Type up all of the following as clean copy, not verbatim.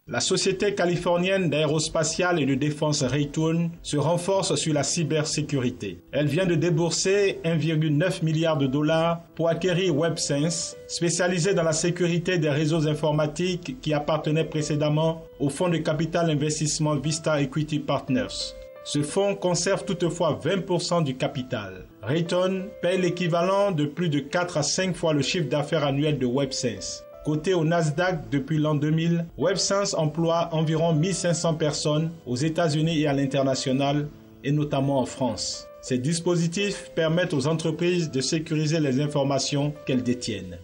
La société californienne d'aérospatiale et de défense Raytheon se renforce sur la cybersécurité. Elle vient de débourser 1,9 milliard de dollars pour acquérir WebSense, spécialisé dans la sécurité des réseaux informatiques qui appartenait précédemment au fonds de capital investissement Vista Equity Partners. Ce fonds conserve toutefois 20% du capital. Raytheon paye l'équivalent de plus de 4 à 5 fois le chiffre d'affaires annuel de WebSense. Coté au Nasdaq depuis l'an 2000, WebSense emploie environ 1500 personnes aux États-Unis et à l'international, et notamment en France. Ces dispositifs permettent aux entreprises de sécuriser les informations qu'elles détiennent.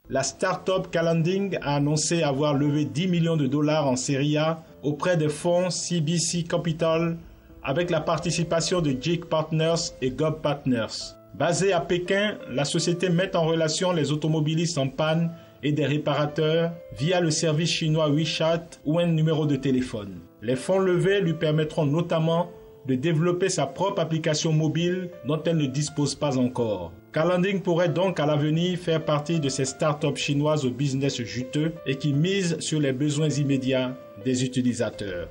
La start-up Calanding a annoncé avoir levé 10 millions de dollars en série A auprès des fonds CBC Capital avec la participation de JIC Partners et Gob Partners. Basée à Pékin, la société met en relation les automobilistes en panne et des réparateurs via le service chinois WeChat ou un numéro de téléphone. Les fonds levés lui permettront notamment de développer sa propre application mobile dont elle ne dispose pas encore. Calanding pourrait donc à l'avenir faire partie de ces startups chinoises au business juteux et qui misent sur les besoins immédiats des utilisateurs.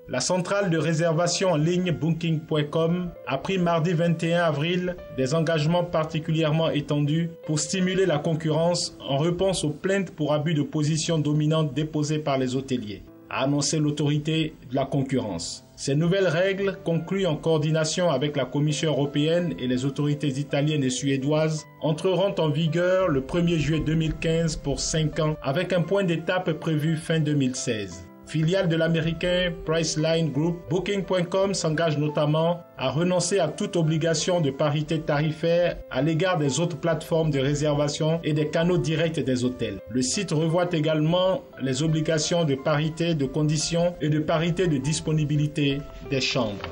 La centrale de réservation en ligne Booking.com a pris mardi 21 avril des engagements particulièrement étendus pour stimuler la concurrence en réponse aux plaintes pour abus de position dominante déposées par les hôteliers, a annoncé l'autorité de la concurrence. Ces nouvelles règles, conclues en coordination avec la Commission européenne et les autorités italiennes et suédoises, entreront en vigueur le 1er juillet 2015 pour 5 ans avec un point d'étape prévu fin 2016. Filiale de l'américain Priceline Group, Booking.com s'engage notamment à renoncer à toute obligation de parité tarifaire à l'égard des autres plateformes de réservation et des canaux directs des hôtels. Le site revoit également les obligations de parité de conditions et de parité de disponibilité des chambres.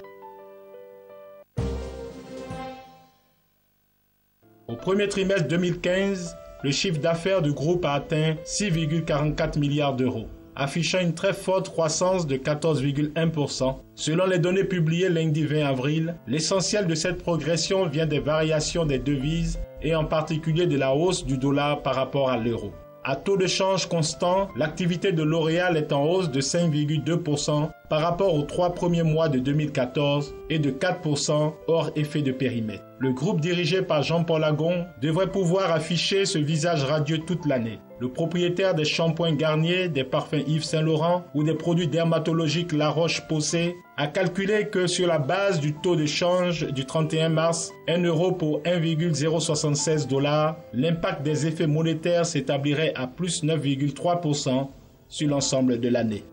Au premier trimestre 2015, le chiffre d'affaires du groupe a atteint 6,44 milliards d'euros, affichant une très forte croissance de 14,1%. Selon les données publiées lundi 20 avril, l'essentiel de cette progression vient des variations des devises et en particulier de la hausse du dollar par rapport à l'euro. À taux de change constant, l'activité de L'Oréal est en hausse de 5,2% par rapport aux 3 premiers mois de 2014 et de 4% hors effet de périmètre. Le groupe dirigé par Jean-Paul Agon devrait pouvoir afficher ce visage radieux toute l'année. Le propriétaire des shampoings Garnier, des parfums Yves Saint Laurent ou des produits dermatologiques La Roche-Posay a calculé que sur la base du taux de change du 31 mars, 1 euro pour 1,076 $, l'impact des effets monétaires s'établirait à plus 9,3% sur l'ensemble de l'année.